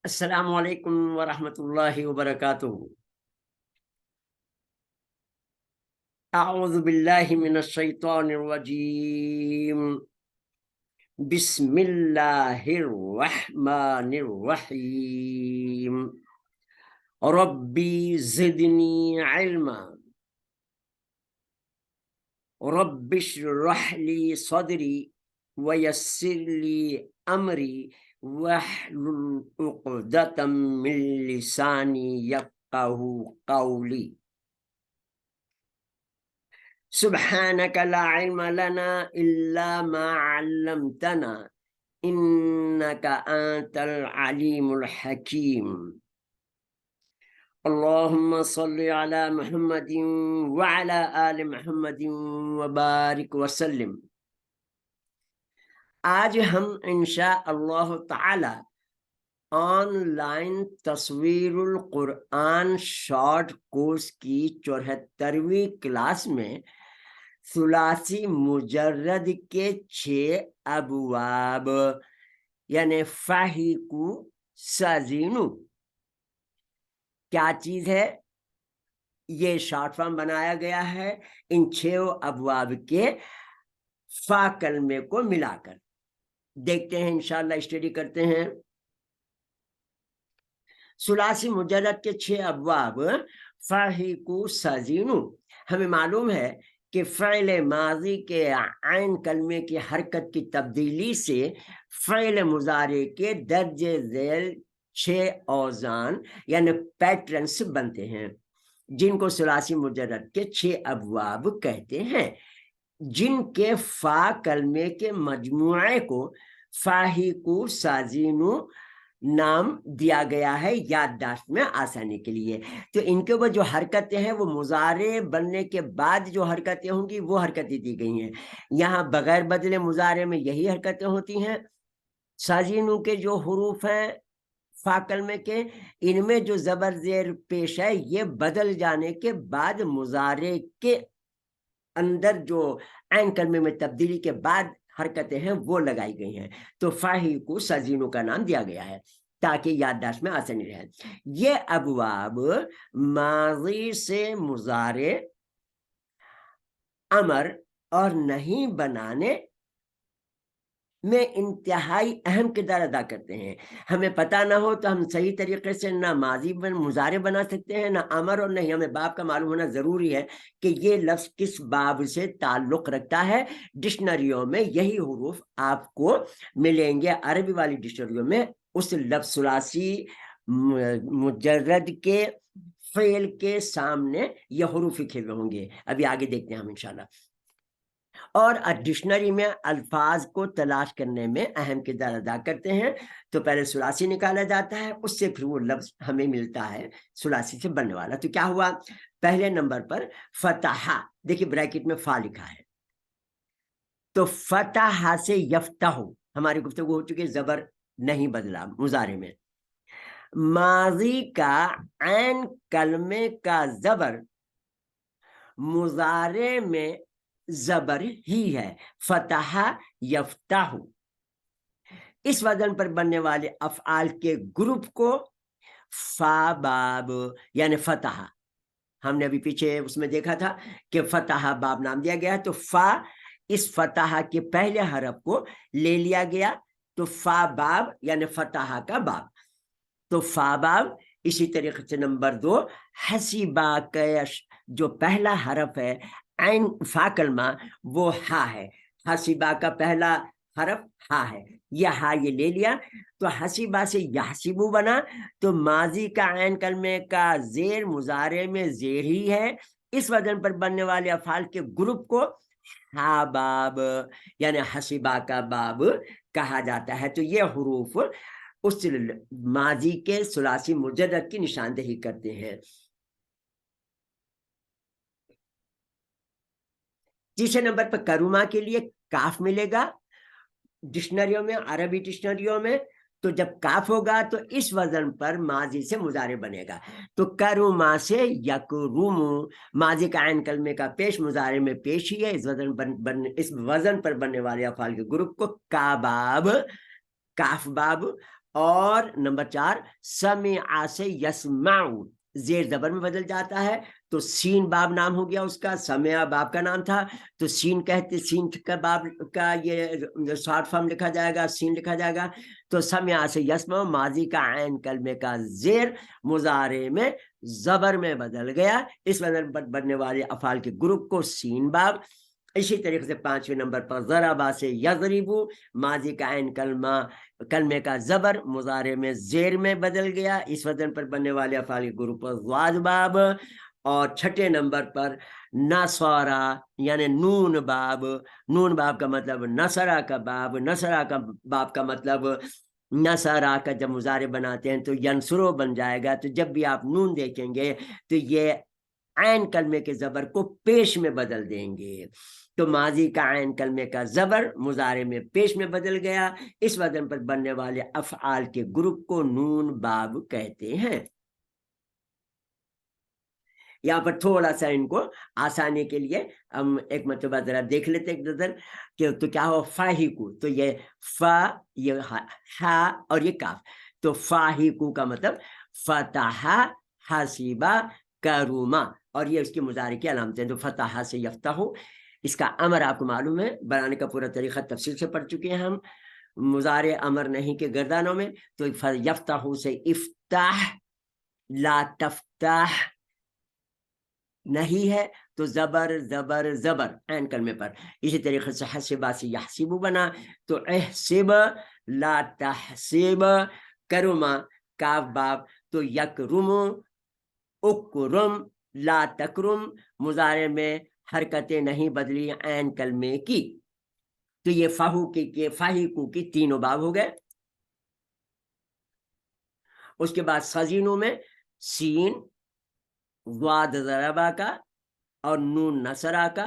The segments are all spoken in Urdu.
السلام علیکم ورحمۃ اللہ وبرکاتہ۔ اعوذ باللہ من الشیطان الرجیم، بسم اللہ الرحمن الرحیم، ربی زدنی علما، رب اشرح لی صدری ویسر لی امری واحلل عقدۃ من لسانی یفقہوا قولی۔ سبحانك لا علم لنا إلا ما علمتنا إنك أنت العليم الحكيم۔ اللهم صل على محمد وعلى آل محمد وبارك وسلم۔ آج ہم انشاء اللہ تعالی آن لائن تصویر القرآن شارٹ کورس کی 74ویں کلاس میں ثلاثی مجرد کے 6 ابواب یعنی فاحیکو سازینو کیا چیز ہے، یہ شارٹ فارم بنایا گیا ہے ان 6 ابواب کے فا کلمے کو ملا کر۔ دیکھتے ہیں انشاءاللہ، اسٹڈی کرتے ہیں۔ ثلاثی مجرد کے 6 ابواب فاحیکو سازینو، ہمیں معلوم ہے کہ فعل ماضی کے عین کلمے کی حرکت کی تبدیلی سے فعل مضارع کے درج ذیل 6 اوزان یعنی پیٹرنز بنتے ہیں، جن کو ثلاثی مجرد کے 6 ابواب کہتے ہیں، جن کے فا کلمے کے مجموعے کو فاحیکو سازینو نام دیا گیا ہے یادداشت میں آسانی کے لیے۔ تو ان کے اوپر جو حرکتیں ہیں وہ مضارع بننے کے بعد جو حرکتیں ہوں گی وہ حرکتیں دی گئی ہیں۔ یہاں بغیر بدلے مضارع میں یہی حرکتیں ہوتی ہیں۔ سازینو کے جو حروف ہیں فا کلمے کے، ان میں جو زبر زیر پیش ہے یہ بدل جانے کے بعد مضارع کے اندر جو عین کلمے میں تبدیلی کے بعد حرکتیں ہیں وہ لگائی گئی ہیں، تو فاحیکو سازینو کا نام دیا گیا ہے تاکہ یادداشت میں آسانی رہے۔ یہ ابواب ماضی سے مضارع، امر اور نہیں بنانے میں انتہائی اہم کردار ادا کرتے ہیں۔ ہمیں پتہ نہ ہو تو ہم صحیح طریقے سے نہ ماضی مضارع بنا سکتے ہیں، نہ امر، اور نہیں ہمیں باب کا معلوم ہونا ضروری ہے کہ یہ لفظ کس باب سے تعلق رکھتا ہے۔ ڈکشنریوں میں یہی حروف آپ کو ملیں گے، عربی والی ڈکشنریوں میں اس لفظ ثلاثی مجرد کے فعل کے سامنے یہ حروف لکھے ہوئے ہوں گے۔ ابھی آگے دیکھتے ہیں ہم انشاءاللہ۔ اور ڈکشنری میں الفاظ کو تلاش کرنے میں اہم کردار ادا کرتے ہیں، تو پہلے ثلاثی نکالا جاتا ہے، اس سے پھر وہ لفظ ہمیں ملتا ہے ثلاثی سے بننے والا۔ تو کیا ہوا؟ پہلے نمبر پر فتح، دیکھیے بریکٹ میں فا لکھا ہے، تو فتح سے یفتح، ہماری گفتگو ہو چکی، زبر نہیں بدلا مضارع میں۔ ماضی کا عین کلمے کا زبر مضارع میں زبر ہی ہے، فتح یفتح۔ اس وزن پر بننے والے افعال کے گروپ کو فا باب یعنی فتح، ہم نے ابھی پیچھے اس میں دیکھا تھا کہ فتح باب نام دیا گیا ہے، تو فا اس فتح کے پہلے حرف کو لے لیا گیا، تو فا باب یعنی فتح کا باب، تو فا باب۔ اسی طریقے سے نمبر 2 حسیبا کا جو پہلا حرف ہے عین فا کلمہ وہ ہا ہے، حسیبا کا پہلا حرف ہا ہے، یہ ہا یہ لے لیا، تو حسیبا سے یحسبو بنا، تو ماضی کا عین کلمے کا زیر مضارع میں زیر ہی ہے، اس وزن پر بننے والے افعال کے گروپ کو ہا باب یعنی حسیبا کا باب کہا جاتا ہے۔ تو یہ حروف اس ماضی کے ثلاثی مجرد کی نشاندہی کرتے ہیں۔ تیسرے نمبر پر کروما کے لیے کاف ملے گا ڈکشنریوں میں، عربی ڈکشنریوں میں، تو جب کاف ہوگا تو اس وزن پر ماضی سے مضارع بنے گا، تو کروما سے یکرومو، ماضی کا عین کلمے کا پیش مضارع میں پیش ہی ہے، اس وزن پر بننے والے افعال کے گروپ کو کا باب، کاف باب اور نمبر 4 سمع سے یسمعو زیر زبر میں بدل جاتا ہے، تو سین باب نام ہو گیا اس کا، سمع باب کا نام تھا تو سین کہتے، سین کا باب کا یہ شارٹ فارم لکھا جائے گا، سین لکھا جائے گا، تو سمع سے یسمع ماضی کا عین کلمے کا زیر مضارع میں زبر میں بدل گیا، اس وزن پر بننے والے افعال کے گروپ کو سین باب۔ اسی طریقے سے 5ویں نمبر پر ضربا سے یضربو ماضی کا عین کلمے کا زبر مضارع میں زیر میں بدل گیا، اس وزن پر بننے والے افعال کے گروپ پر ضاد باب۔ اور 6 نمبر پر نصارا یعنی نون باب، نون باب کا مطلب نصرہ کا باب، نصرہ کا باب کا مطلب نصرہ کا جب مضارع بناتے ہیں تو ینصرو بن جائے گا، تو جب بھی آپ نون دیکھیں گے تو یہ عین کلمے کے زبر کو پیش میں بدل دیں گے، تو ماضی کا عین کلمے کا زبر مضارع میں پیش میں بدل گیا، اس وزن پر بننے والے افعال کے گروپ کو نون باب کہتے ہیں۔ یہاں پر تھوڑا سا ان کو آسانی کے لیے ہم ایک مرتبہ ذرا دیکھ لیتے ایک نظر کہ تو کیا ہو فاہیکو، تو یہ فا، یہ ہا اور یہ کاف، تو فاہیکو کا مطلب فتح حسیبہ کروما، اور یہ اس کی مضارع کی علامتیں، تو فتح سے یفتح، اس کا امر آپ کو معلوم ہے، بنانے کا پورا طریقہ تفصیل سے پڑھ چکے ہیں ہم، مضارع امر نہیں کے گردانوں میں، تو یفتح سے افتح، لا تفتح نہیں ہے تو زبر زبر زبر عین کلمے پر، اسی طریقے سے حسبا سے یحسبو بنا، تو احسب لا تحسب، کرما کاف باب، تو یکرم اکرم لا تکرم، مضارع میں حرکتیں نہیں بدلی عین کلمے کی، تو یہ فاہیکو کی تینوں باب ہو گئے۔ اس کے بعد سزینوں میں سین، ضاد ضربا کا اور نون نصرہ کا،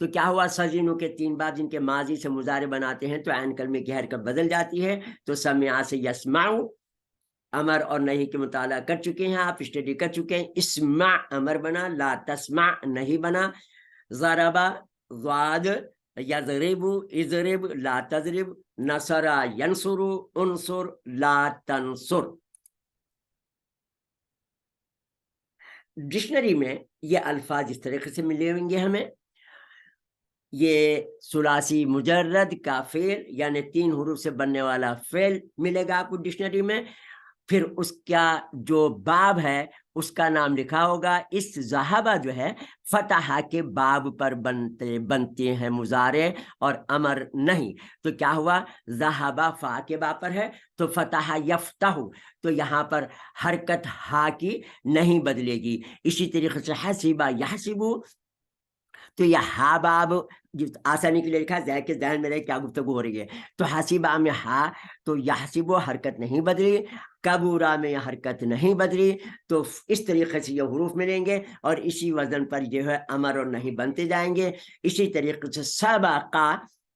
تو کیا ہوا، سزینوں کے 3 باب جن کے ماضی سے مضارع بناتے ہیں تو عین کلمے کی حرکت بدل جاتی ہے، تو سمع سے یسمعو امر اور نہیں کے مطالعہ کر چکے ہیں آپ، اسٹڈی کر چکے ہیں، اسمع امر بنا، لا تسمع نہیں بنا، ضربا ضاد، یضرب اضرب لا تضرب، نصر ینصر انصر لا تنصر۔ ڈکشنری میں یہ الفاظ اس طریقے سے ملے ہوں گے ہمیں، یہ ثلاثی مجرد کا فعل یعنی 3 حروف سے بننے والا فعل ملے گا آپ کو ڈکشنری میں، پھر اس کا جو باب ہے اس کا نام لکھا ہوگا، اس ذہبہ جو ہے فتح کے باب پر بنتے ہیں مضارع اور امر نہیں، تو کیا ہوا، ذہبہ فا کے باب پر ہے تو فتح یفتح، تو یہاں پر حرکت ہا کی نہیں بدلے گی، اسی طریقے سے حسبہ یحسبو، تو یہ ہا باب آسانی کے لیے لکھا ہے کہ ذہن میں رہے کیا گفتگو ہو رہی ہے، تو حسبہ میں ہا تو یحسبو حرکت نہیں بدلی، کبورا میں یہ حرکت نہیں بدلی، تو اس طریقے سے یہ حروف ملیں گے اور اسی وزن پر جو ہے امر اور نہیں بنتے جائیں گے۔ اسی طریقے سے سبقہ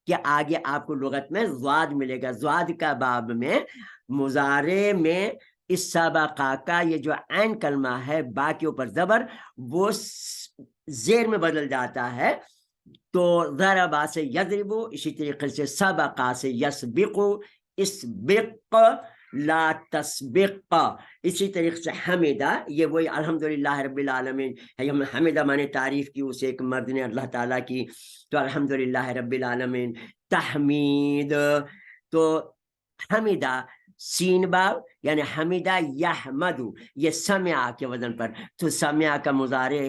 کے آگے آپ کو لغت میں ضاد ملے گا، ضاد کا باب میں مضارع میں اس سبقہ کا یہ جو عین کلمہ ہے با کے اوپر زبر وہ زیر میں بدل جاتا ہے، تو ضربا سے یضربو، اسی طریقے سے سبقہ سے یسبقو، اسبق لا تسبق، اسی طریقے سے حمیدہ، یہ وہی الحمدللہ رب العالمین ہے، حمیدہ مانے تعریف کی اسے ایک مرد نے اللہ تعالیٰ کی، تو الحمدللہ رب العالمین تحمید، تو حمیدہ سین باب یعنی حمیدہ یحمدو، یہ سمع کے وزن پر، تو سمع کا مضارع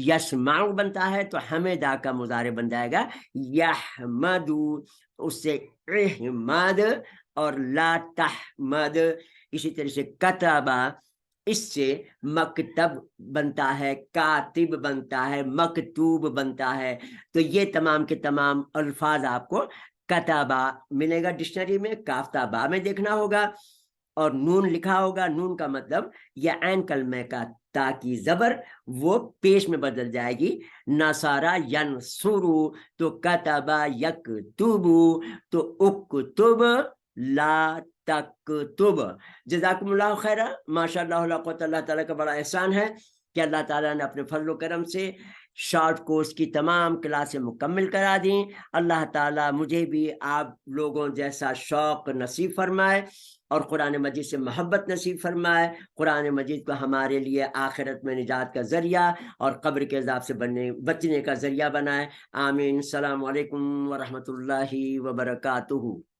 یسمع بنتا ہے تو حمیدہ کا مضارع بن جائے گا یحمدو، اس سے احمد اور لا تحمد، اسی طرح سے کتبہ، اس سے مکتب بنتا ہے، کاتب بنتا ہے، مکتوب بنتا ہے، تو یہ تمام کے تمام الفاظ آپ کو کتبہ ملے گا ڈکشنری میں، کافتہ با میں دیکھنا ہوگا، اور نون لکھا ہوگا، نون کا مطلب یہ عین کلمے کا تا کی زبر وہ پیش میں بدل جائے گی، نصارہ ینصرو تو کتبہ یکتبو، تو اکتب لا تکتب۔ جزاکم اللہ خیرہ، ماشاء اللہ لا قوت اللہ تعالیٰ کا بڑا احسان ہے کہ اللہ تعالیٰ نے اپنے فضل و کرم سے شارٹ کورس کی تمام کلاسیں مکمل کرا دیں۔ اللہ تعالیٰ مجھے بھی آپ لوگوں جیسا شوق نصیب فرمائے اور قرآن مجید سے محبت نصیب فرمائے، قرآن مجید کو ہمارے لیے آخرت میں نجات کا ذریعہ اور قبر کے عذاب سے بچنے کا ذریعہ بنائے۔ آمین۔ السلام علیکم ورحمۃ اللہ وبرکاتہ۔